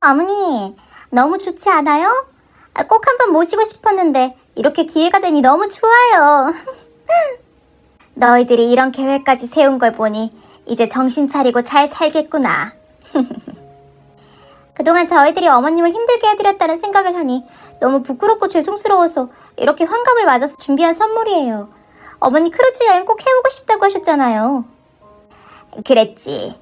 어머니, 너무 좋지 않아요? 꼭 한번 모시고 싶었는데 이렇게 기회가 되니 너무 좋아요. 너희들이 이런 계획까지 세운 걸 보니 이제 정신 차리고 잘 살겠구나. 그동안 저희들이 어머님을 힘들게 해드렸다는 생각을 하니 너무 부끄럽고 죄송스러워서 이렇게 환갑을 맞아서 준비한 선물이에요. 어머니 크루즈 여행 꼭 해보고 싶다고 하셨잖아요. 그랬지.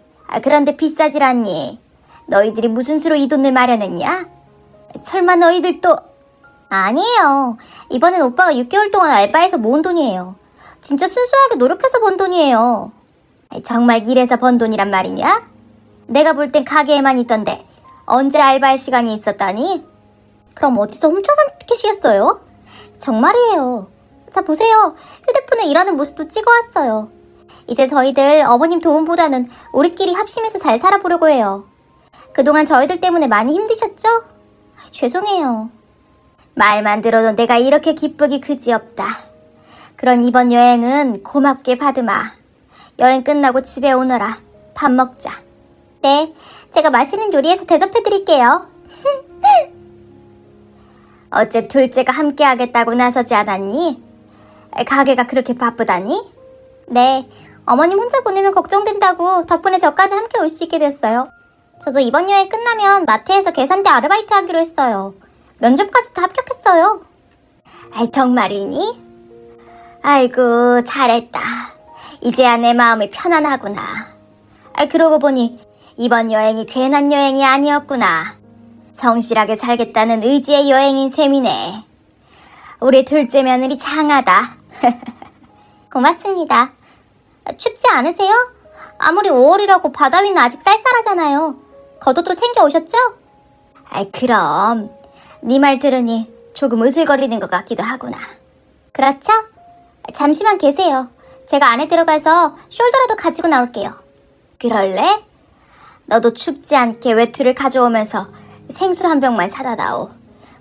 그런데 비싸질 않니? 너희들이 무슨 수로 이 돈을 마련했냐? 설마 너희들도... 아니에요. 이번엔 오빠가 6개월 동안 알바해서 모은 돈이에요. 진짜 순수하게 노력해서 번 돈이에요. 정말 일해서 번 돈이란 말이냐? 내가 볼 땐 가게에만 있던데 언제 알바할 시간이 있었다니? 그럼 어디서 훔쳐 산 티켓이겠어요? 정말이에요. 자, 보세요. 휴대폰에 일하는 모습도 찍어왔어요. 이제 저희들 어머님 도움보다는 우리끼리 합심해서 잘 살아보려고 해요. 그동안 저희들 때문에 많이 힘드셨죠? 죄송해요. 말만 들어도 내가 이렇게 기쁘기 그지없다. 그런 이번 여행은 고맙게 받으마. 여행 끝나고 집에 오너라. 밥 먹자. 네, 제가 맛있는 요리해서 대접해드릴게요. 어째 둘째가 함께 하겠다고 나서지 않았니? 가게가 그렇게 바쁘다니? 네, 어머님 혼자 보내면 걱정된다고 덕분에 저까지 함께 올 수 있게 됐어요. 저도 이번 여행 끝나면 마트에서 계산대 아르바이트 하기로 했어요. 면접까지 다 합격했어요. 정말이니? 아이고, 잘했다. 이제야 내 마음이 편안하구나. 그러고 보니 이번 여행이 괜한 여행이 아니었구나. 성실하게 살겠다는 의지의 여행인 셈이네. 우리 둘째 며느리 장하다. 고맙습니다. 춥지 않으세요? 아무리 5월이라고 바다 위는 아직 쌀쌀하잖아요. 겉옷도 챙겨 오셨죠? 그럼 네 말 들으니 조금 으슬거리는 것 같기도 하구나. 그렇죠? 잠시만 계세요. 제가 안에 들어가서 숄더라도 가지고 나올게요. 그럴래? 너도 춥지 않게 외투를 가져오면서 생수 한 병만 사다 다오.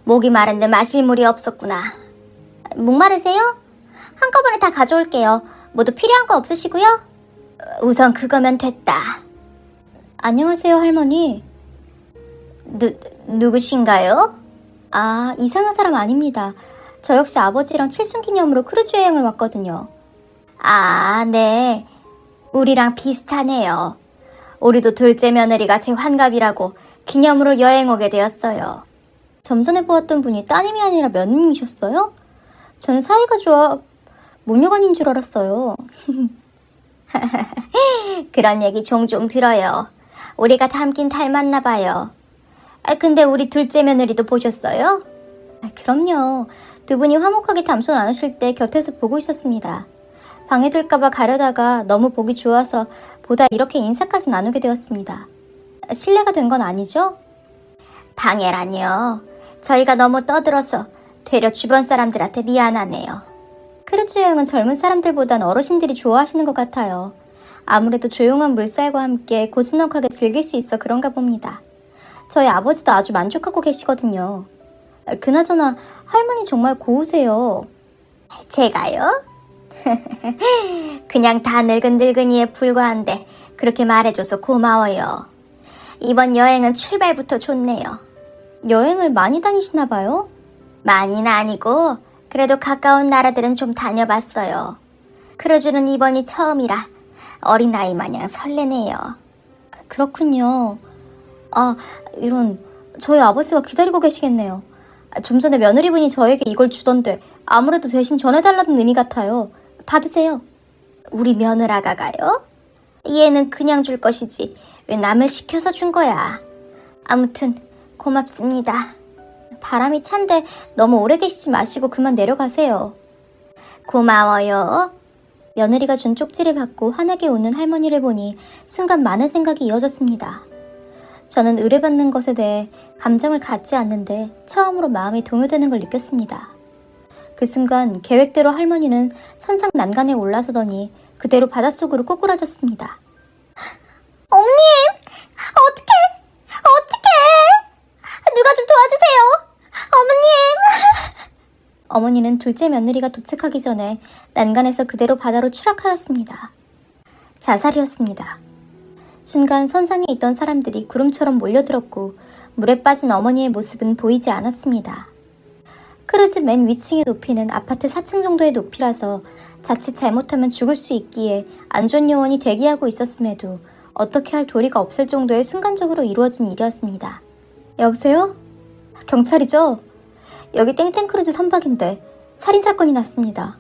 목이 마른데 마실 물이 없었구나. 목마르세요? 한꺼번에 다 가져올게요. 모두 필요한 거 없으시고요? 우선 그거면 됐다. 안녕하세요, 할머니. 누구신가요? 아, 이상한 사람 아닙니다. 저 역시 아버지랑 칠순기념으로 크루즈 여행을 왔거든요. 아, 네. 우리랑 비슷하네요. 우리도 둘째 며느리가 제 환갑이라고 기념으로 여행 오게 되었어요. 좀 전에 보았던 분이 따님이 아니라 며느님이셨어요? 저는 사이가 좋아 모녀관인 줄 알았어요. 그런 얘기 종종 들어요. 우리가 닮긴 닮았나 봐요. 근데 우리 둘째 며느리도 보셨어요? 그럼요. 두 분이 화목하게 담소 나누실 때 곁에서 보고 있었습니다. 방해될까봐 가려다가 너무 보기 좋아서 보다 이렇게 인사까지 나누게 되었습니다. 실례가 된 건 아니죠? 방해라니요. 저희가 너무 떠들어서 되려 주변 사람들한테 미안하네요. 크루즈 여행은 젊은 사람들보단 어르신들이 좋아하시는 것 같아요. 아무래도 조용한 물살과 함께 고즈넉하게 즐길 수 있어 그런가 봅니다. 저희 아버지도 아주 만족하고 계시거든요. 그나저나 할머니 정말 고우세요. 제가요? 그냥 다 늙은 늙은이에 불과한데 그렇게 말해줘서 고마워요. 이번 여행은 출발부터 좋네요. 여행을 많이 다니시나 봐요? 많이는 아니고 그래도 가까운 나라들은 좀 다녀봤어요. 크루즈는 이번이 처음이라 어린아이 마냥 설레네요. 그렇군요. 아, 이런, 저희 아버지가 기다리고 계시겠네요. 좀 전에 며느리분이 저에게 이걸 주던데 아무래도 대신 전해달라는 의미 같아요. 받으세요. 우리 며느라가가요? 얘는 그냥 줄 것이지 왜 남을 시켜서 준 거야. 아무튼 고맙습니다. 바람이 찬데 너무 오래 계시지 마시고 그만 내려가세요. 고마워요. 며느리가 준 쪽지를 받고 환하게 웃는 할머니를 보니 순간 많은 생각이 이어졌습니다. 저는 의뢰받는 것에 대해 감정을 갖지 않는데 처음으로 마음이 동요되는 걸 느꼈습니다. 그 순간 계획대로 할머니는 선상 난간에 올라서더니 그대로 바닷속으로 꼬꾸라졌습니다. 어머님! 어떡해! 누가 좀 도와주세요! 어머님! 어머니는 둘째 며느리가 도착하기 전에 난간에서 그대로 바다로 추락하였습니다. 자살이었습니다. 순간 선상에 있던 사람들이 구름처럼 몰려들었고 물에 빠진 어머니의 모습은 보이지 않았습니다. 크루즈 맨 위층의 높이는 아파트 4층 정도의 높이라서 자칫 잘못하면 죽을 수 있기에 안전 요원이 대기하고 있었음에도 어떻게 할 도리가 없을 정도의 순간적으로 이루어진 일이었습니다. 여보세요? 경찰이죠? 여기 땡땡크루즈 선박인데 살인사건이 났습니다.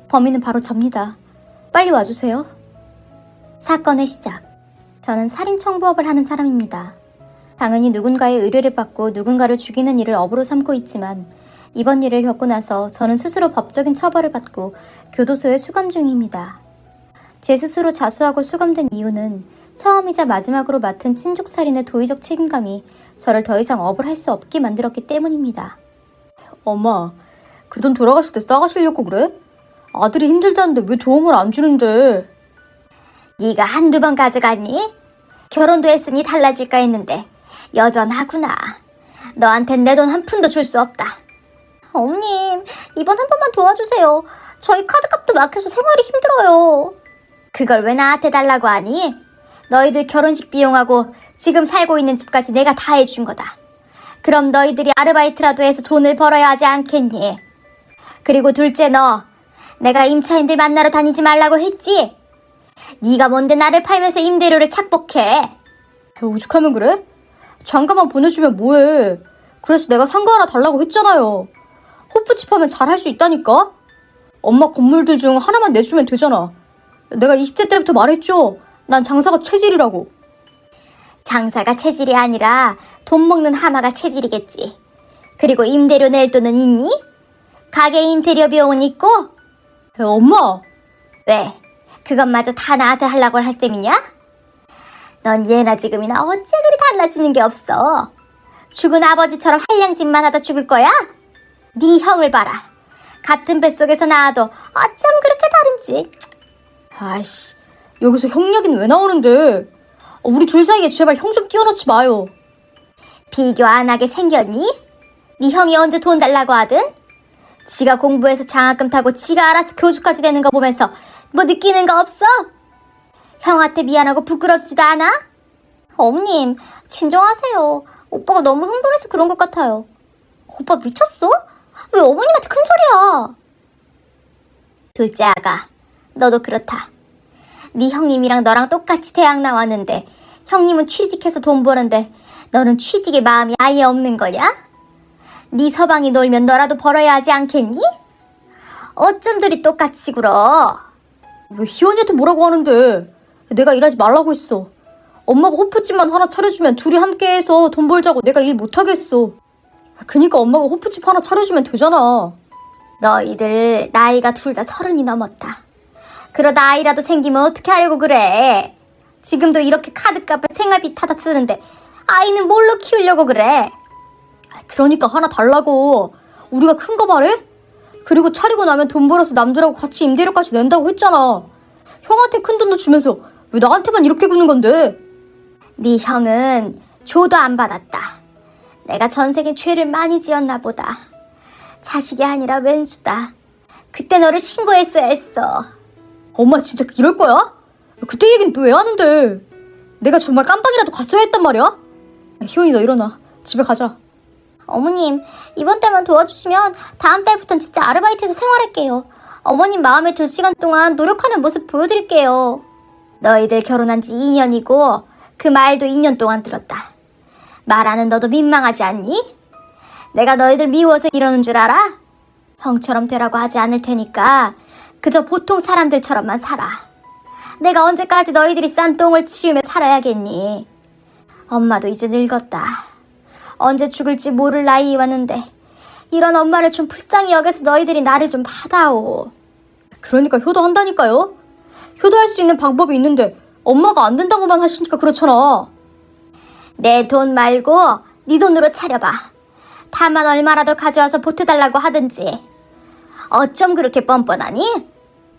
범인은 바로 접니다. 빨리 와주세요. 사건의 시작. 저는 살인청부업을 하는 사람입니다. 당연히 누군가의 의뢰를 받고 누군가를 죽이는 일을 업으로 삼고 있지만 이번 일을 겪고 나서 저는 스스로 법적인 처벌을 받고 교도소에 수감 중입니다. 제 스스로 자수하고 수감된 이유는 처음이자 마지막으로 맡은 친족살인의 도의적 책임감이 저를 더 이상 업을 할 수 없게 만들었기 때문입니다. 엄마, 그 돈 돌아가실 때 싸가시려고 그래? 아들이 힘들다는데 왜 도움을 안 주는데? 네가 한두 번 가져갔니? 결혼도 했으니 달라질까 했는데 여전하구나. 너한텐 내 돈 한 푼도 줄 수 없다. 어머님, 이번 한 번만 도와주세요. 저희 카드값도 막혀서 생활이 힘들어요. 그걸 왜 나한테 달라고 하니? 너희들 결혼식 비용하고 지금 살고 있는 집까지 내가 다 해준 거다. 그럼 너희들이 아르바이트라도 해서 돈을 벌어야 하지 않겠니? 그리고 둘째 너, 내가 임차인들 만나러 다니지 말라고 했지? 네가 뭔데 나를 팔면서 임대료를 착복해? 오죽하면 그래? 잠깐만 보내주면 뭐해? 그래서 내가 산 거 하나 달라고 했잖아요. 호프집 하면 잘 할 수 있다니까? 엄마 건물들 중 하나만 내주면 되잖아. 내가 20대 때부터 말했죠? 난 장사가 체질이라고. 장사가 체질이 아니라 돈 먹는 하마가 체질이겠지. 그리고 임대료 낼 돈은 있니? 가게 인테리어 비용은 있고? 야, 엄마! 왜? 그것마저 다 나한테 하려고 할 셈이냐? 넌 예나 지금이나 어째 그리 달라지는 게 없어. 죽은 아버지처럼 한량짓만 하다 죽을 거야? 네 형을 봐라. 같은 뱃속에서 낳아도 어쩜 그렇게 다른지. 아이씨, 여기서 형 얘기는 왜 나오는데? 우리 둘 사이에 제발 형 좀 끼워넣지 마요. 비교 안 하게 생겼니? 네 형이 언제 돈 달라고 하든? 지가 공부해서 장학금 타고 지가 알아서 교수까지 되는 거 보면서 뭐 느끼는 거 없어? 형한테 미안하고 부끄럽지도 않아? 어머님, 진정하세요. 오빠가 너무 흥분해서 그런 것 같아요. 오빠 미쳤어? 왜 어머님한테 큰 소리야? 둘째 아가, 너도 그렇다. 네 형님이랑 너랑 똑같이 대학 나왔는데 형님은 취직해서 돈 버는데 너는 취직에 마음이 아예 없는 거냐? 네 서방이 놀면 너라도 벌어야 하지 않겠니? 어쩜 둘이 똑같이 굴어? 왜 희원이한테 뭐라고 하는데? 내가 일하지 말라고 했어. 엄마가 호프집만 하나 차려주면 둘이 함께해서 돈 벌자고 내가 일 못하겠어. 그니까 엄마가 호프집 하나 차려주면 되잖아. 너희들 나이가 둘 다 30이 넘었다. 그러다 아이라도 생기면 어떻게 하려고 그래? 지금도 이렇게 카드값에 생활비 타다 쓰는데 아이는 뭘로 키우려고 그래? 그러니까 하나 달라고. 우리가 큰 거 말해? 그리고 차리고 나면 돈 벌어서 남들하고 같이 임대료까지 낸다고 했잖아. 형한테 큰 돈도 주면서 왜 나한테만 이렇게 구는 건데? 네 형은 조도 안 받았다. 내가 전생에 죄를 많이 지었나 보다. 자식이 아니라 왼수다. 그때 너를 신고했어야 했어. 엄마 진짜 이럴 거야? 그때 얘긴 또 왜 하는데? 내가 정말 깜빡이라도 갔어야 했단 말이야? 희원이 너 일어나. 집에 가자. 어머님, 이번 달만 도와주시면 다음 달부터는 진짜 아르바이트에서 생활할게요. 어머님 마음에 들 시간 동안 노력하는 모습 보여드릴게요. 너희들 결혼한 지 2년이고 그 말도 2년 동안 들었다. 말하는 너도 민망하지 않니? 내가 너희들 미워서 이러는 줄 알아? 형처럼 되라고 하지 않을 테니까 그저 보통 사람들처럼만 살아. 내가 언제까지 너희들이 싼 똥을 치우며 살아야겠니? 엄마도 이제 늙었다. 언제 죽을지 모를 나이에 왔는데 이런 엄마를 좀 불쌍히 여겨서 너희들이 나를 좀 받아오. 그러니까 효도한다니까요? 효도할 수 있는 방법이 있는데 엄마가 안 된다고만 하시니까 그렇잖아. 내 돈 말고 네 돈으로 차려봐. 다만 얼마라도 가져와서 보태달라고 하든지. 어쩜 그렇게 뻔뻔하니?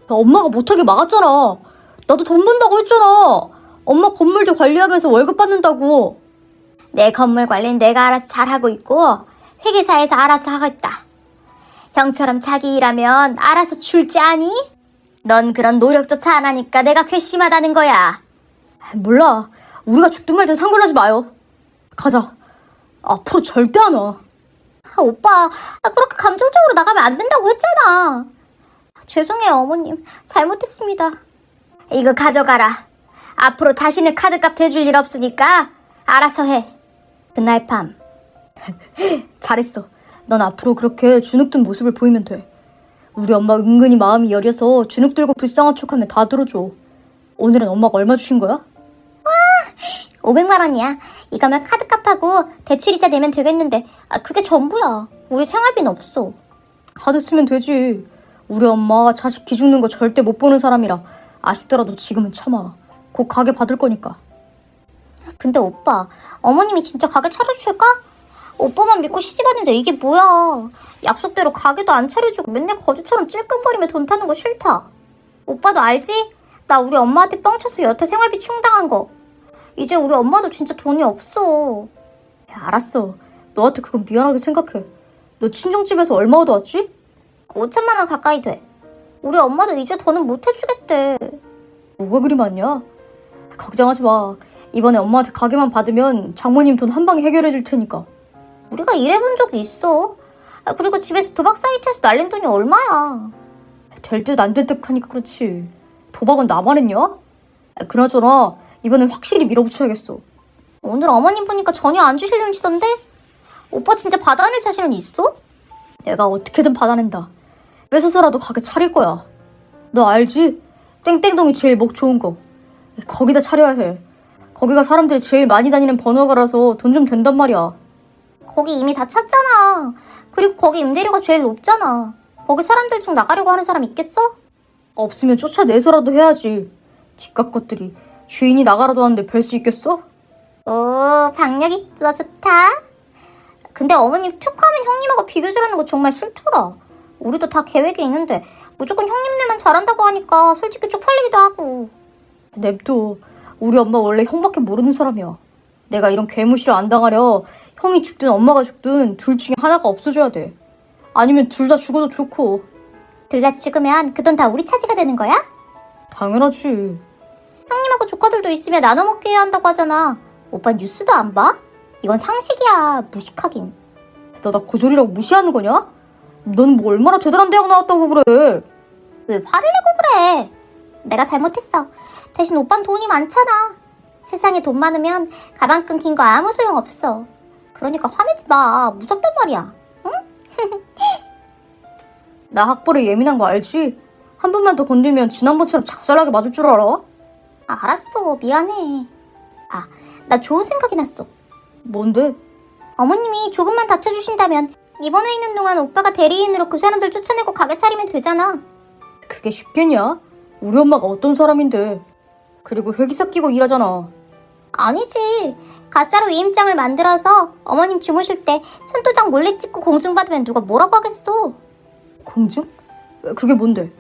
엄마가 못하게 막았잖아. 나도 돈 번다고 했잖아. 엄마 건물들 관리하면서 월급 받는다고. 내 건물 관리는 내가 알아서 잘하고 있고 회계사에서 알아서 하겠다. 형처럼 자기 일하면 알아서 줄지 아니? 넌 그런 노력조차 안 하니까 내가 괘씸하다는 거야. 몰라. 우리가 죽든 말든 상관하지 마요. 가자. 앞으로 절대 안 와. 오빠, 그렇게 감정적으로 나가면 안 된다고 했잖아. 죄송해요, 어머님. 잘못했습니다. 이거 가져가라. 앞으로 다시는 카드값 대줄 일 없으니까 알아서 해. 그날 밤. 잘했어. 넌 앞으로 그렇게 주눅든 모습을 보이면 돼. 우리 엄마 은근히 마음이 여려서 주눅 들고 불쌍한 척하면 다 들어줘. 오늘은 엄마가 얼마 주신 거야? 500만 원이야. 이거면 카드값하고 대출이자 내면 되겠는데 그게 전부야. 우리 생활비는 없어. 카드 쓰면 되지. 우리 엄마 자식 기 죽는 거 절대 못 보는 사람이라 아쉽더라도 지금은 참아. 곧 가게 받을 거니까. 근데 오빠, 어머님이 진짜 가게 차려주실까? 오빠만 믿고 시집왔는데 이게 뭐야. 약속대로 가게도 안 차려주고 맨날 거지처럼 찔끔거리며 돈 타는 거 싫다. 오빠도 알지? 나 우리 엄마한테 뻥쳐서 여태 생활비 충당한 거. 이제 우리 엄마도 진짜 돈이 없어. 야, 알았어. 너한테 그건 미안하게 생각해. 너 친정집에서 얼마 얻어왔지? 5천만 원 가까이 돼. 우리 엄마도 이제 더는 못 해주겠대. 뭐가 그리 많냐? 걱정하지 마. 이번에 엄마한테 가게만 받으면 장모님 돈 한 방에 해결해 줄 테니까. 우리가 일해본 적이 있어. 그리고 집에서 도박 사이트에서 날린 돈이 얼마야. 될 듯 안 될 듯 하니까 그렇지. 도박은 나만 했냐? 그나저나 이번엔 확실히 밀어붙여야겠어. 오늘 어머님 보니까 전혀 안 주실 눈치던데? 오빠 진짜 받아낼 자신은 있어? 내가 어떻게든 받아낸다. 뺏어서라도 가게 차릴 거야. 너 알지? 땡땡동이 제일 먹 좋은 거. 거기다 차려야 해. 거기가 사람들이 제일 많이 다니는 번화가라서 돈 좀 된단 말이야. 거기 이미 다 찼잖아. 그리고 거기 임대료가 제일 높잖아. 거기 사람들 중 나가려고 하는 사람 있겠어? 없으면 쫓아내서라도 해야지. 기값 것들이 주인이 나가라도 하는데 별 수 있겠어? 오, 박력 있어. 좋다. 근데 어머님 툭하면 형님하고 비교질하는 거 정말 싫더라. 우리도 다 계획이 있는데 무조건 형님네만 잘한다고 하니까 솔직히 쪽팔리기도 하고. 냅둬. 우리 엄마 원래 형밖에 모르는 사람이야. 내가 이런 괴무시를 안 당하려 형이 죽든 엄마가 죽든 둘 중에 하나가 없어져야 돼. 아니면 둘 다 죽어도 좋고. 둘 다 죽으면 그 돈 다 우리 차지가 되는 거야? 당연하지. 형님하고 조카들도 있으면 나눠 먹게 해야 한다고 하잖아. 오빠 뉴스도 안 봐? 이건 상식이야. 무식하긴. 너 나 고졸이라고 무시하는 거냐? 넌 뭐 얼마나 대단한 대학 나왔다고 그래. 왜 화를 내고 그래? 내가 잘못했어. 대신 오빤 돈이 많잖아. 세상에 돈 많으면 가방 끊긴 거 아무 소용 없어. 그러니까 화내지 마. 무섭단 말이야. 응? 나 학벌에 예민한 거 알지? 한 번만 더 건들면 지난번처럼 작살나게 맞을 줄 알아? 알았어. 미안해. 나 좋은 생각이 났어. 뭔데? 어머님이 조금만 다쳐주신다면 입원해 있는 동안 오빠가 대리인으로 그 사람들 쫓아내고 가게 차리면 되잖아. 그게 쉽겠냐? 우리 엄마가 어떤 사람인데. 그리고 회기사 끼고 일하잖아. 아니지. 가짜로 위임장을 만들어서 어머님 주무실 때 손도장 몰래 찍고 공증받으면 누가 뭐라고 하겠어. 공증? 그게 뭔데?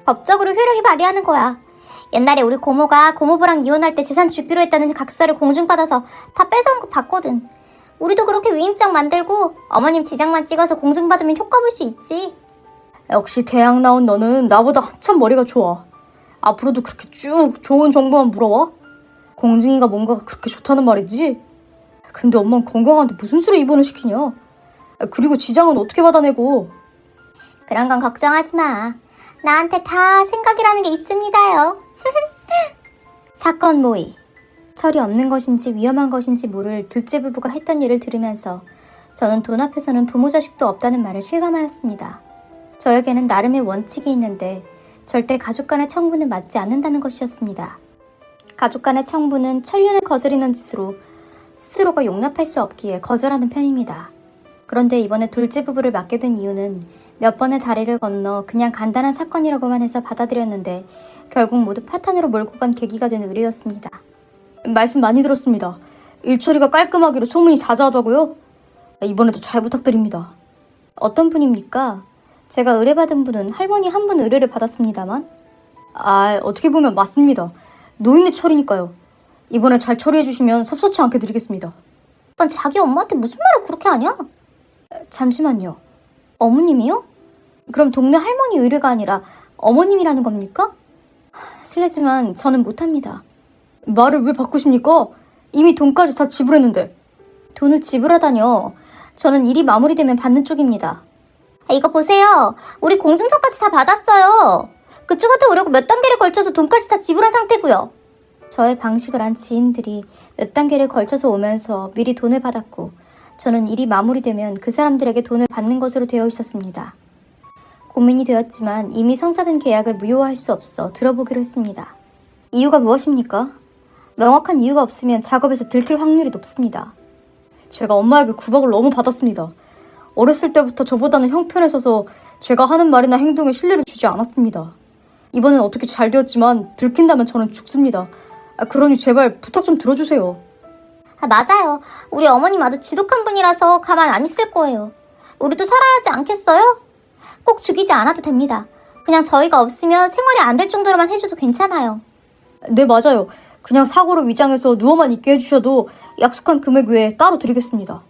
법적으로 효력이 발휘하는 거야. 옛날에 우리 고모가 고모부랑 이혼할 때 재산 주기로 했다는 각서를 공증받아서 다 뺏어온 거 봤거든. 우리도 그렇게 위임장 만들고 어머님 지장만 찍어서 공증받으면 효과 볼 수 있지. 역시 대학 나온 너는 나보다 한참 머리가 좋아. 앞으로도 그렇게 쭉 좋은 정보만 물어와? 공증이가 뭔가가 그렇게 좋다는 말이지? 근데 엄마는 건강한데 무슨 수로 입원을 시키냐? 그리고 지장은 어떻게 받아내고? 그런 건 걱정하지 마. 나한테 다 생각이라는 게 있습니다요. 사건 모의. 철이 없는 것인지 위험한 것인지 모를 둘째 부부가 했던 일을 들으면서 저는 돈 앞에서는 부모 자식도 없다는 말을 실감하였습니다. 저에게는 나름의 원칙이 있는데 절대 가족 간의 청부는 맞지 않는다는 것이었습니다. 가족 간의 청부는 천륜을 거스리는 짓으로 스스로가 용납할 수 없기에 거절하는 편입니다. 그런데 이번에 둘째 부부를 맡게 된 이유는 몇 번의 다리를 건너 그냥 간단한 사건이라고만 해서 받아들였는데 결국 모두 파탄으로 몰고 간 계기가 된 의뢰였습니다. 말씀 많이 들었습니다. 일 처리가 깔끔하기로 소문이 자자하다고요? 이번에도 잘 부탁드립니다. 어떤 분입니까? 제가 의뢰받은 분은 할머니 한 분 의뢰를 받았습니다만. 어떻게 보면 맞습니다. 노인네 처리니까요. 이번에 잘 처리해 주시면 섭섭치 않게 드리겠습니다. 넌 자기 엄마한테 무슨 말을 그렇게 하냐? 잠시만요. 어머님이요? 그럼 동네 할머니 의뢰가 아니라 어머님이라는 겁니까? 실례지만 저는 못합니다. 말을 왜 바꾸십니까? 이미 돈까지 다 지불했는데. 돈을 지불하다뇨. 저는 일이 마무리되면 받는 쪽입니다. 이거 보세요. 우리 공증서까지 다 받았어요. 그쪽한테 오려고 몇 단계를 걸쳐서 돈까지 다 지불한 상태고요. 저의 방식을 안 지인들이 몇 단계를 걸쳐서 오면서 미리 돈을 받았고 저는 일이 마무리되면 그 사람들에게 돈을 받는 것으로 되어 있었습니다. 고민이 되었지만 이미 성사된 계약을 무효화할 수 없어 들어보기로 했습니다. 이유가 무엇입니까? 명확한 이유가 없으면 작업에서 들킬 확률이 높습니다. 제가 엄마에게 구박을 너무 받았습니다. 어렸을 때부터 저보다는 형편에 서서 제가 하는 말이나 행동에 신뢰를 주지 않았습니다. 이번엔 어떻게 잘 되었지만 들킨다면 저는 죽습니다. 그러니 제발 부탁 좀 들어주세요. 맞아요. 우리 어머님 아주 지독한 분이라서 가만 안 있을 거예요. 우리도 살아야 하지 않겠어요? 꼭 죽이지 않아도 됩니다. 그냥 저희가 없으면 생활이 안 될 정도로만 해줘도 괜찮아요. 네, 맞아요. 그냥 사고로 위장해서 누워만 있게 해주셔도 약속한 금액 외에 따로 드리겠습니다.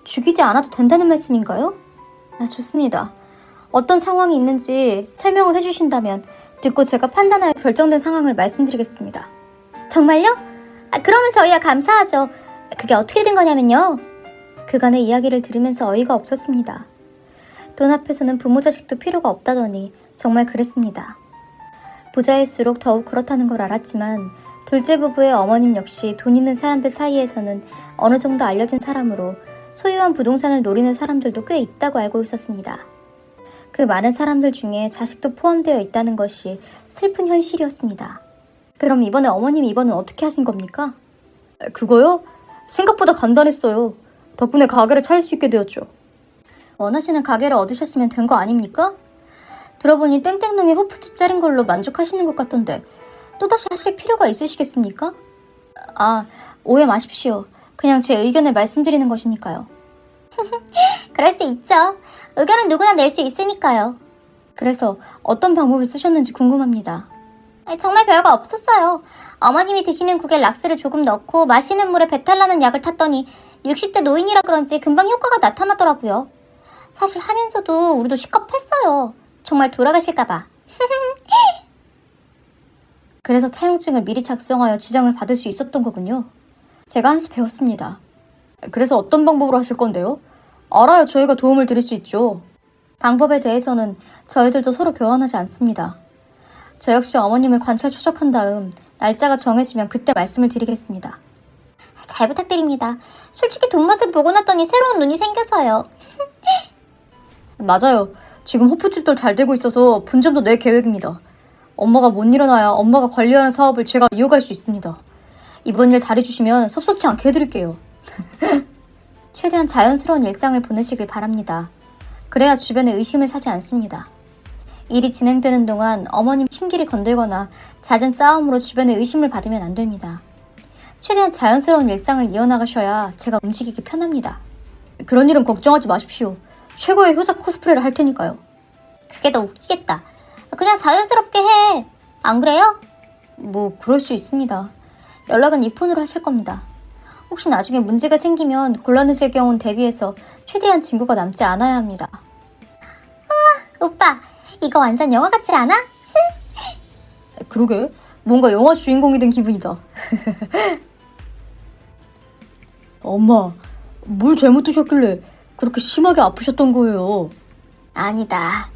죽이지 않아도 된다는 말씀인가요? 좋습니다. 어떤 상황이 있는지 설명을 해주신다면 듣고 제가 판단하여 결정된 상황을 말씀드리겠습니다. 정말요? 그러면 저희야 감사하죠. 그게 어떻게 된 거냐면요. 그간의 이야기를 들으면서 어이가 없었습니다. 돈 앞에서는 부모 자식도 필요가 없다더니 정말 그랬습니다. 부자일수록 더욱 그렇다는 걸 알았지만 둘째 부부의 어머님 역시 돈 있는 사람들 사이에서는 어느 정도 알려진 사람으로 소유한 부동산을 노리는 사람들도 꽤 있다고 알고 있었습니다. 그 많은 사람들 중에 자식도 포함되어 있다는 것이 슬픈 현실이었습니다. 그럼 이번에 어머님이 입원은 어떻게 하신 겁니까? 그거요? 생각보다 간단했어요. 덕분에 가게를 차릴 수 있게 되었죠. 원하시는 가게를 얻으셨으면 된 거 아닙니까? 들어보니 땡땡동에 호프집 차린 걸로 만족하시는 것 같던데 또다시 하실 필요가 있으시겠습니까? 오해 마십시오. 그냥 제 의견을 말씀드리는 것이니까요. 그럴 수 있죠. 의견은 누구나 낼 수 있으니까요. 그래서 어떤 방법을 쓰셨는지 궁금합니다. 정말 별거 없었어요. 어머님이 드시는 국에 락스를 조금 넣고 마시는 물에 배탈나는 약을 탔더니 60대 노인이라 그런지 금방 효과가 나타나더라고요. 사실 하면서도 우리도 시겁했어요. 정말 돌아가실까봐. 그래서 차용증을 미리 작성하여 지정을 받을 수 있었던 거군요. 제가 한 수 배웠습니다. 그래서 어떤 방법으로 하실 건데요? 알아야 저희가 도움을 드릴 수 있죠. 방법에 대해서는 저희들도 서로 교환하지 않습니다. 저 역시 어머님을 관찰 추적한 다음 날짜가 정해지면 그때 말씀을 드리겠습니다. 잘 부탁드립니다. 솔직히 돈 맛을 보고 났더니 새로운 눈이 생겨서요. 맞아요. 지금 호프집도 잘 되고 있어서 분점도 낼 계획입니다. 엄마가 못 일어나야 엄마가 관리하는 사업을 제가 이어갈 수 있습니다. 이번 일 잘해주시면 섭섭치 않게 해드릴게요. 최대한 자연스러운 일상을 보내시길 바랍니다. 그래야 주변에 의심을 사지 않습니다. 일이 진행되는 동안 어머님 심기를 건들거나 잦은 싸움으로 주변에 의심을 받으면 안 됩니다. 최대한 자연스러운 일상을 이어나가셔야 제가 움직이기 편합니다. 그런 일은 걱정하지 마십시오. 최고의 효자 코스프레를 할 테니까요. 그게 더 웃기겠다. 그냥 자연스럽게 해. 안 그래요? 뭐 그럴 수 있습니다. 연락은 이 폰으로 하실 겁니다. 혹시 나중에 문제가 생기면 곤란해질 경우는 대비해서 최대한 증거가 남지 않아야 합니다. 오빠, 이거 완전 영화 같지 않아? 그러게, 뭔가 영화 주인공이 된 기분이다. 엄마, 뭘 잘못 드셨길래 그렇게 심하게 아프셨던 거예요? 아니다.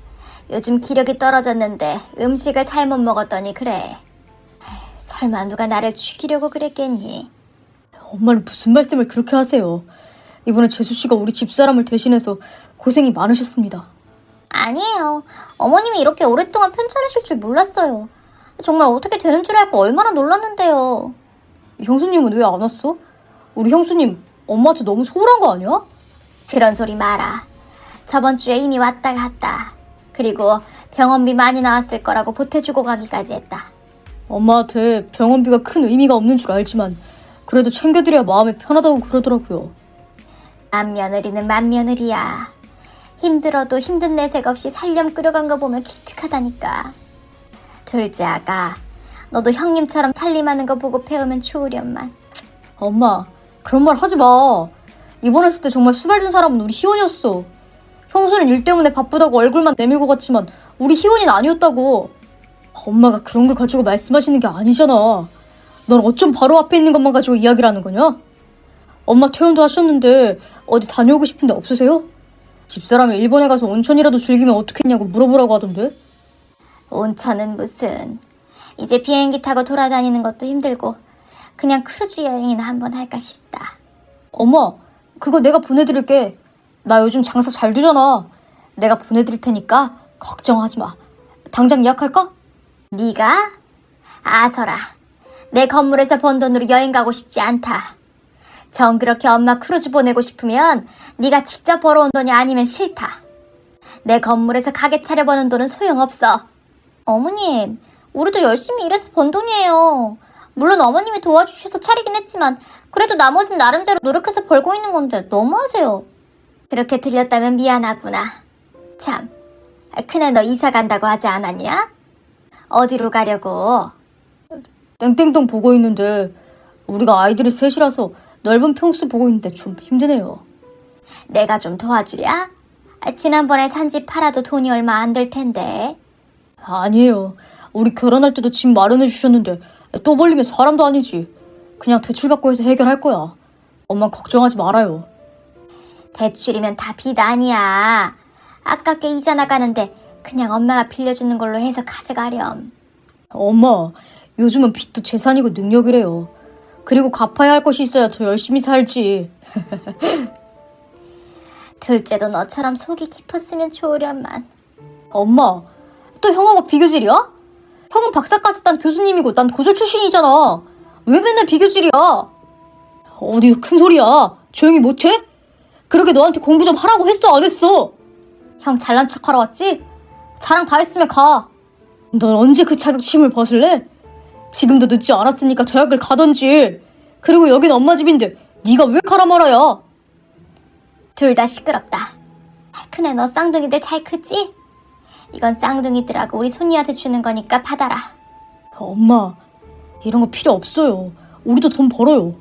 요즘 기력이 떨어졌는데 음식을 잘못 먹었더니 그래. 설마 누가 나를 죽이려고 그랬겠니? 엄마는 무슨 말씀을 그렇게 하세요. 이번에 재수씨가 우리 집사람을 대신해서 고생이 많으셨습니다. 아니에요. 어머님이 이렇게 오랫동안 편찮으실 줄 몰랐어요. 정말 어떻게 되는 줄 알고 얼마나 놀랐는데요. 형수님은 왜 안 왔어? 우리 형수님 엄마한테 너무 소홀한 거 아니야? 그런 소리 마라. 저번 주에 이미 왔다 갔다. 그리고 병원비 많이 나왔을 거라고 보태주고 가기까지 했다. 엄마한테 병원비가 큰 의미가 없는 줄 알지만 그래도 챙겨드려야 마음이 편하다고 그러더라고요. 맏며느리는 맏며느리야. 힘들어도 힘든 내색 없이 살렴 끓여간 거 보면 기특하다니까. 둘째 아가, 너도 형님처럼 살림하는 거 보고 배우면 좋으련만. 엄마, 그런 말 하지 마. 입원했을 때 정말 수발된 사람은 우리 희원이었어. 형수는 일 때문에 바쁘다고 얼굴만 내밀고 갔지만 우리 희원이는 아니었다고. 엄마가 그런 걸 가지고 말씀하시는 게 아니잖아. 넌 어쩜 바로 앞에 있는 것만 가지고 이야기를 하는 거냐? 엄마 퇴원도 하셨는데 어디 다녀오고 싶은데 없으세요? 집사람이 일본에 가서 온천이라도 즐기면 어떻겠냐고 물어보라고 하던데. 온천은 무슨. 이제 비행기 타고 돌아다니는 것도 힘들고 그냥 크루즈 여행이나 한번 할까 싶다. 엄마, 그거 내가 보내드릴게. 나 요즘 장사 잘 되잖아. 내가 보내드릴 테니까 걱정하지 마. 당장 예약할까? 네가? 아서라. 내 건물에서 번 돈으로 여행 가고 싶지 않다. 정 그렇게 엄마 크루즈 보내고 싶으면 네가 직접 벌어온 돈이 아니면 싫다. 내 건물에서 가게 차려버는 돈은 소용없어. 어머님, 우리도 열심히 일해서 번 돈이에요. 물론 어머님이 도와주셔서 차리긴 했지만 그래도 나머진 나름대로 노력해서 벌고 있는 건데 너무하세요. 그렇게 들렸다면 미안하구나. 참, 큰애 너 이사 간다고 하지 않았냐? 어디로 가려고? 땡땡동 보고 있는데 우리가 아이들이 셋이라서 넓은 평수 보고 있는데 좀 힘드네요. 내가 좀 도와주랴? 지난번에 산 집 팔아도 돈이 얼마 안 될 텐데. 아니에요. 우리 결혼할 때도 집 마련해 주셨는데 또 벌리면 사람도 아니지. 그냥 대출받고 해서 해결할 거야. 엄마 걱정하지 말아요. 대출이면 다 빚 아니야. 아깝게 이자 나가는데 그냥 엄마가 빌려주는 걸로 해서 가져가렴. 엄마, 요즘은 빚도 재산이고 능력이래요. 그리고 갚아야 할 것이 있어야 더 열심히 살지. 둘째도 너처럼 속이 깊었으면 좋으련만. 엄마, 또 형아가 비교질이야? 형은 박사까지 딴 교수님이고 난 고졸 출신이잖아. 왜 맨날 비교질이야? 어디서 큰 소리야. 조용히 못해? 그러게 너한테 공부 좀 하라고 했어 안 했어? 형 잘난 척하러 왔지? 자랑 다 했으면 가. 넌 언제 그 자격심을 벗을래? 지금도 늦지 않았으니까 대학을 가던지. 그리고 여긴 엄마 집인데 네가 왜 가라 말아야? 둘 다 시끄럽다. 큰애 너 쌍둥이들 잘 크지? 이건 쌍둥이들하고 우리 손녀한테 주는 거니까 받아라. 엄마, 이런 거 필요 없어요. 우리도 돈 벌어요.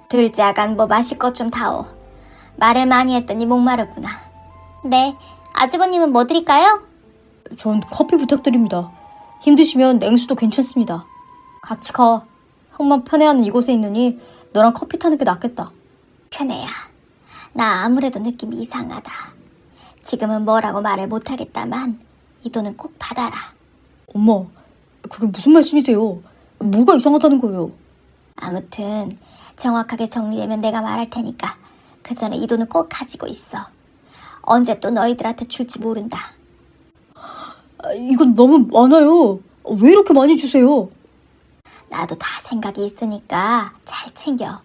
둘째 아간 뭐 마실 것 좀 다오. 말을 많이 했더니 목마르구나. 네, 아주버님은 뭐 드릴까요? 전 커피 부탁드립니다. 힘드시면 냉수도 괜찮습니다. 같이 가. 형만 편해하는 이곳에 있느니 너랑 커피 타는 게 낫겠다. 큰애야, 나 아무래도 느낌이 이상하다. 지금은 뭐라고 말을 못하겠다만 이 돈은 꼭 받아라. 엄마, 그게 무슨 말씀이세요? 뭐가 이상하다는 거예요? 아무튼 정확하게 정리되면 내가 말할 테니까 그 전에 이 돈은 꼭 가지고 있어. 언제 또 너희들한테 줄지 모른다. 이건 너무 많아요. 왜 이렇게 많이 주세요? 나도 다 생각이 있으니까 잘 챙겨.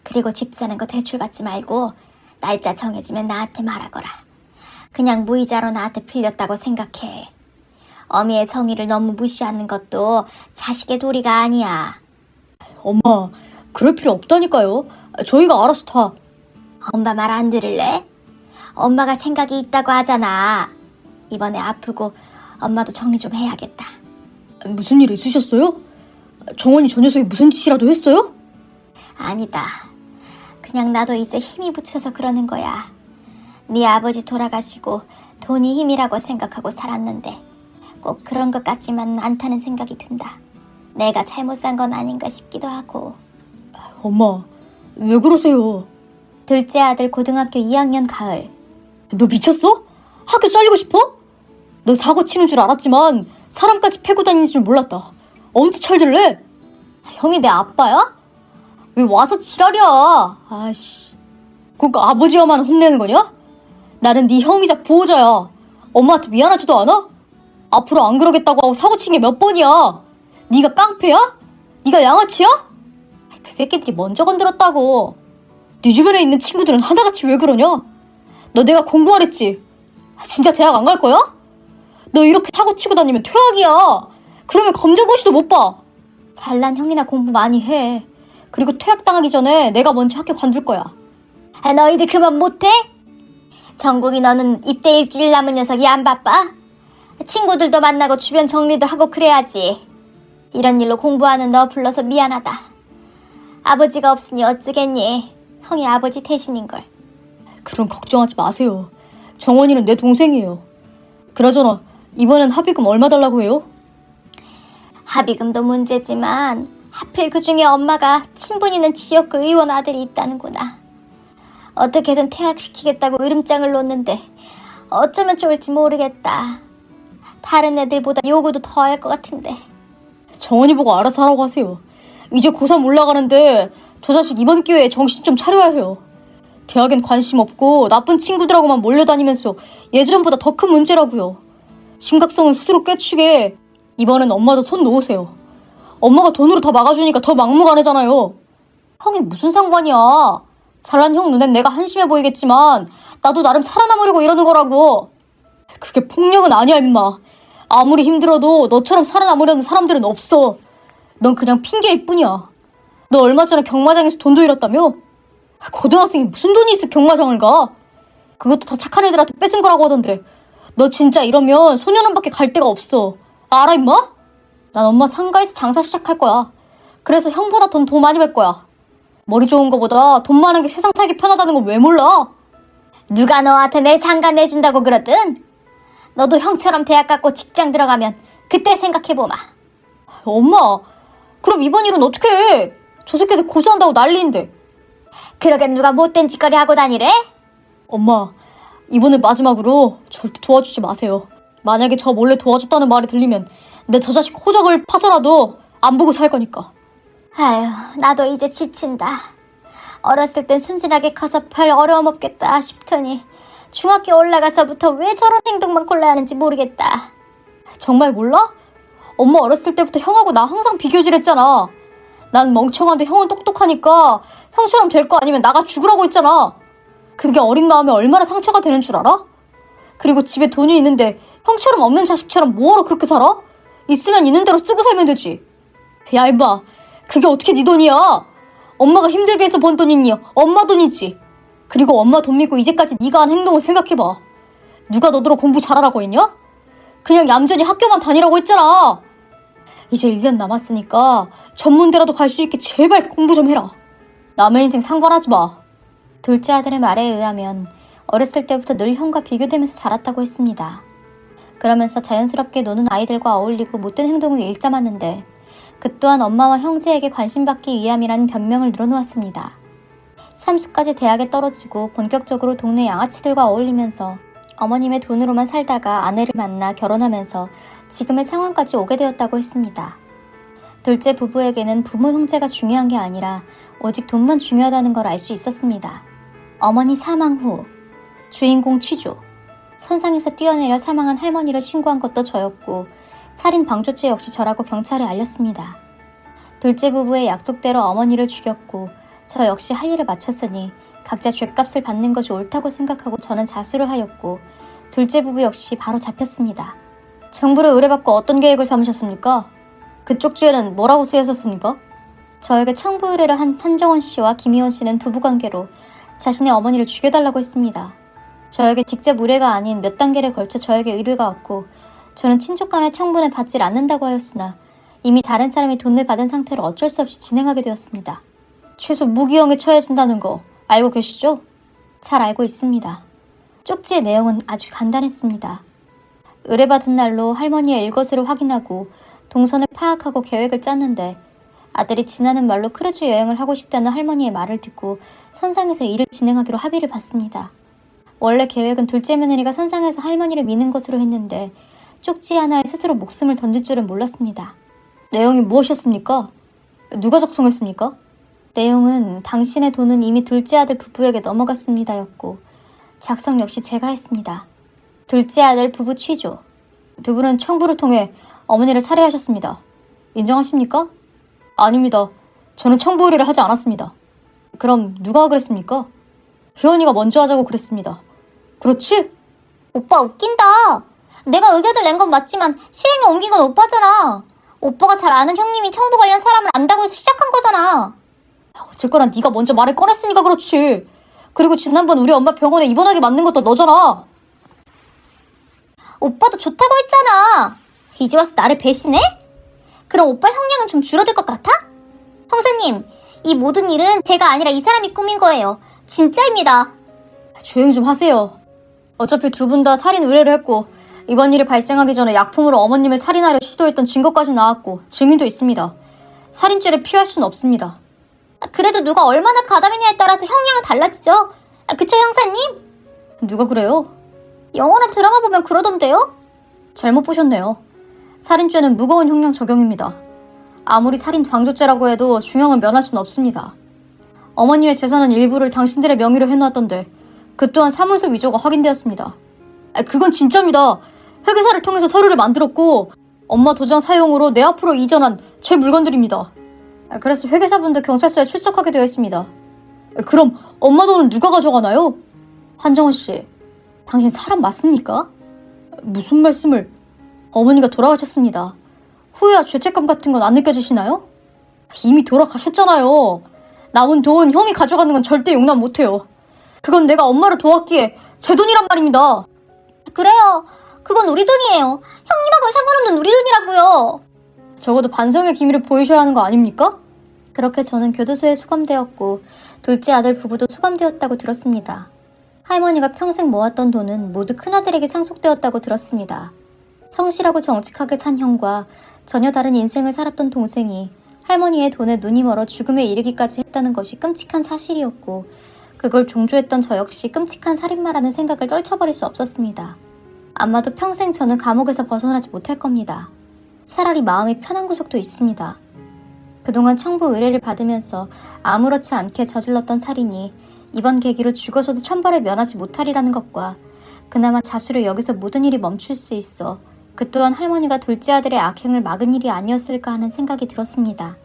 그리고 집 사는 거 대출 받지 말고 날짜 정해지면 나한테 말하거라. 그냥 무이자로 나한테 빌렸다고 생각해. 어미의 성의를 너무 무시하는 것도 자식의 도리가 아니야. 엄마, 그럴 필요 없다니까요. 저희가 알아서 다. 엄마 말 안 들을래? 엄마가 생각이 있다고 하잖아. 이번에 아프고 엄마도 정리 좀 해야겠다. 무슨 일 있으셨어요? 정원이 저 녀석이 무슨 짓이라도 했어요? 아니다. 그냥 나도 이제 힘이 붙여서 그러는 거야. 네 아버지 돌아가시고 돈이 힘이라고 생각하고 살았는데 꼭 그런 것 같지만 않다는 생각이 든다. 내가 잘못 산 건 아닌가 싶기도 하고. 엄마, 왜 그러세요? 둘째 아들 고등학교 2학년 가을. 너 미쳤어? 학교 잘리고 싶어? 너 사고 치는 줄 알았지만 사람까지 패고 다니는 줄 몰랐다. 언제 철들래? 형이 내 아빠야? 왜 와서 지랄이야? 아이씨. 꼭 아버지와만 혼내는 거냐? 나는 네 형이자 보호자야. 엄마한테 미안하지도 않아? 앞으로 안 그러겠다고 하고 사고 친 게 몇 번이야? 네가 깡패야? 네가 양아치야? 그 새끼들이 먼저 건드렸다고. 네 주변에 있는 친구들은 하나같이 왜 그러냐? 너 내가 공부하랬지? 진짜 대학 안 갈 거야? 너 이렇게 사고 치고 다니면 퇴학이야. 그러면 검정고시도 못 봐. 잘난 형이나 공부 많이 해. 그리고 퇴학당하기 전에 내가 먼저 학교 관둘 거야. 너희들 그만 못해? 정국이 너는 입대 일주일 남은 녀석이 안 바빠? 친구들도 만나고 주변 정리도 하고 그래야지. 이런 일로 공부하는 너 불러서 미안하다. 아버지가 없으니 어쩌겠니? 형이 아버지 대신인걸. 그럼 걱정하지 마세요. 정원이는 내 동생이에요. 그나저나 이번엔 합의금 얼마 달라고 해요? 합의금도 문제지만 하필 그중에 엄마가 친분 있는 지역구 의원 아들이 있다는구나. 어떻게든 퇴학시키겠다고 으름장을 놓는데 어쩌면 좋을지 모르겠다. 다른 애들보다 요구도 더 할 것 같은데. 정원이 보고 알아서 하라고 하세요. 이제 고3 올라가는데 저 자식 이번 기회에 정신 좀 차려야 해요. 대학엔 관심 없고 나쁜 친구들하고만 몰려다니면서 예전보다 더 큰 문제라고요. 심각성은 스스로 깨치게 이번엔 엄마도 손 놓으세요. 엄마가 돈으로 다 막아주니까 더 막무가내잖아요. 형이 무슨 상관이야. 잘난 형 눈엔 내가 한심해 보이겠지만 나도 나름 살아남으려고 이러는 거라고. 그게 폭력은 아니야 임마. 아무리 힘들어도 너처럼 살아남으려는 사람들은 없어. 넌 그냥 핑계일 뿐이야. 너 얼마 전에 경마장에서 돈도 잃었다며? 고등학생이 무슨 돈이 있어 경마장을 가? 그것도 다 착한 애들한테 뺏은 거라고 하던데. 너 진짜 이러면 소년원밖에 갈 데가 없어. 알아 임마? 난 엄마 상가에서 장사 시작할 거야. 그래서 형보다 돈 더 많이 벌 거야. 머리 좋은 거보다 돈 많은 게 세상 살기 편하다는 걸 왜 몰라? 누가 너한테 내 상가 내준다고 그러든? 너도 형처럼 대학 갔고 직장 들어가면 그때 생각해보마. 엄마, 그럼 이번 일은 어떻게 해? 저 새끼들 고소한다고 난리인데. 그러게 누가 못된 짓거리 하고 다니래? 엄마, 이번을 마지막으로 절대 도와주지 마세요. 만약에 저 몰래 도와줬다는 말이 들리면 내 저 자식 호적을 파서라도 안 보고 살 거니까. 아휴, 나도 이제 지친다. 어렸을 땐 순진하게 커서 별 어려움 없겠다 싶더니 중학교 올라가서부터 왜 저런 행동만 골라야 하는지 모르겠다. 정말 몰라? 엄마 어렸을 때부터 형하고 나 항상 비교질했잖아. 난 멍청한데 형은 똑똑하니까 형처럼 될 거 아니면 나가 죽으라고 했잖아. 그게 어린 마음에 얼마나 상처가 되는 줄 알아? 그리고 집에 돈이 있는데 형처럼 없는 자식처럼 뭐하러 그렇게 살아? 있으면 있는 대로 쓰고 살면 되지. 야 임마, 그게 어떻게 네 돈이야? 엄마가 힘들게 해서 번 돈이니 엄마 돈이지. 그리고 엄마 돈 믿고 이제까지 네가 한 행동을 생각해봐. 누가 너더러 공부 잘하라고 했냐? 그냥 얌전히 학교만 다니라고 했잖아. 이제 1년 남았으니까 전문대라도 갈 수 있게 제발 공부 좀 해라. 남의 인생 상관하지 마. 둘째 아들의 말에 의하면 어렸을 때부터 늘 형과 비교되면서 자랐다고 했습니다. 그러면서 자연스럽게 노는 아이들과 어울리고 못된 행동을 일삼았는데 그 또한 엄마와 형제에게 관심받기 위함이라는 변명을 늘어놓았습니다. 삼수까지 대학에 떨어지고 본격적으로 동네 양아치들과 어울리면서 어머님의 돈으로만 살다가 아내를 만나 결혼하면서 지금의 상황까지 오게 되었다고 했습니다. 둘째 부부에게는 부모 형제가 중요한 게 아니라 오직 돈만 중요하다는 걸 알 수 있었습니다. 어머니 사망 후 주인공 취조, 선상에서 뛰어내려 사망한 할머니를 신고한 것도 저였고 살인 방조죄 역시 저라고 경찰에 알렸습니다. 둘째 부부의 약속대로 어머니를 죽였고 저 역시 할 일을 마쳤으니 각자 죗값을 받는 것이 옳다고 생각하고 저는 자수를 하였고 둘째 부부 역시 바로 잡혔습니다. 정부를 의뢰받고 어떤 계획을 삼으셨습니까? 그쪽 주에는 뭐라고 쓰였었습니까? 저에게 청부 의뢰를 한 한정원 씨와 김희원 씨는 부부관계로 자신의 어머니를 죽여달라고 했습니다. 저에게 직접 의뢰가 아닌 몇 단계를 걸쳐 저에게 의뢰가 왔고 저는 친족 간의 청부는 받질 않는다고 하였으나 이미 다른 사람이 돈을 받은 상태로 어쩔 수 없이 진행하게 되었습니다. 최소 무기형에 처해진다는 거 알고 계시죠? 잘 알고 있습니다. 쪽지의 내용은 아주 간단했습니다. 의뢰받은 날로 할머니의 일거수를 확인하고 동선을 파악하고 계획을 짰는데 아들이 지나는 말로 크루즈 여행을 하고 싶다는 할머니의 말을 듣고 선상에서 일을 진행하기로 합의를 봤습니다. 원래 계획은 둘째 며느리가 선상에서 할머니를 미는 것으로 했는데 쪽지 하나에 스스로 목숨을 던질 줄은 몰랐습니다. 내용이 무엇이었습니까? 누가 작성했습니까? 내용은 당신의 돈은 이미 둘째 아들 부부에게 넘어갔습니다였고 작성 역시 제가 했습니다. 둘째 아들 부부 취조. 두 분은 청부를 통해 어머니를 살해하셨습니다. 인정하십니까? 아닙니다. 저는 청부 의뢰를 하지 않았습니다. 그럼 누가 그랬습니까? 희원이가 먼저 하자고 그랬습니다. 그렇지? 오빠 웃긴다. 내가 의견을 낸 건 맞지만 실행에 옮긴 건 오빠잖아. 오빠가 잘 아는 형님이 청부 관련 사람을 안다고 해서 시작한 거잖아. 어쨌거나 네가 먼저 말을 꺼냈으니까 그렇지. 그리고 지난번 우리 엄마 병원에 입원하게 만든 것도 너잖아. 오빠도 좋다고 했잖아. 이제 와서 나를 배신해? 그럼 오빠 형량은 좀 줄어들 것 같아? 형사님, 이 모든 일은 제가 아니라 이 사람이 꾸민 거예요. 진짜입니다. 조용히 좀 하세요. 어차피 두 분 다 살인 의뢰를 했고 이번 일이 발생하기 전에 약품으로 어머님을 살인하려 시도했던 증거까지 나왔고 증인도 있습니다. 살인죄를 피할 수는 없습니다. 그래도 누가 얼마나 가담이냐에 따라서 형량은 달라지죠. 그쵸, 형사님? 누가 그래요? 영화나 드라마 보면 그러던데요? 잘못 보셨네요. 살인죄는 무거운 형량 적용입니다. 아무리 살인 방조죄라고 해도 중형을 면할 수는 없습니다. 어머님의 재산은 일부를 당신들의 명의로 해놓았던데 그 또한 사물서 위조가 확인되었습니다. 그건 진짜입니다. 회계사를 통해서 서류를 만들었고 엄마 도장 사용으로 내 앞으로 이전한 제 물건들입니다. 그래서 회계사분도 경찰서에 출석하게 되어 있습니다. 그럼 엄마 돈은 누가 가져가나요? 한정원 씨, 당신 사람 맞습니까? 무슨 말씀을? 어머니가 돌아가셨습니다. 후회와 죄책감 같은 건 안 느껴지시나요? 이미 돌아가셨잖아요. 남은 돈 형이 가져가는 건 절대 용납 못해요. 그건 내가 엄마를 도왔기에 제 돈이란 말입니다. 그래요. 그건 우리 돈이에요. 형님하고는 상관없는 우리 돈이라고요. 적어도 반성의 기미를 보이셔야 하는 거 아닙니까? 그렇게 저는 교도소에 수감되었고 둘째 아들 부부도 수감되었다고 들었습니다. 할머니가 평생 모았던 돈은 모두 큰아들에게 상속되었다고 들었습니다. 성실하고 정직하게 산 형과 전혀 다른 인생을 살았던 동생이 할머니의 돈에 눈이 멀어 죽음에 이르기까지 했다는 것이 끔찍한 사실이었고 그걸 종조했던 저 역시 끔찍한 살인마라는 생각을 떨쳐버릴 수 없었습니다. 아마도 평생 저는 감옥에서 벗어나지 못할 겁니다. 차라리 마음이 편한 구석도 있습니다. 그동안 청부 의뢰를 받으면서 아무렇지 않게 저질렀던 살인이 이번 계기로 죽어서도 천벌을 면하지 못하리라는 것과 그나마 자수로 여기서 모든 일이 멈출 수 있어 그 또한 할머니가 둘째 아들의 악행을 막은 일이 아니었을까 하는 생각이 들었습니다.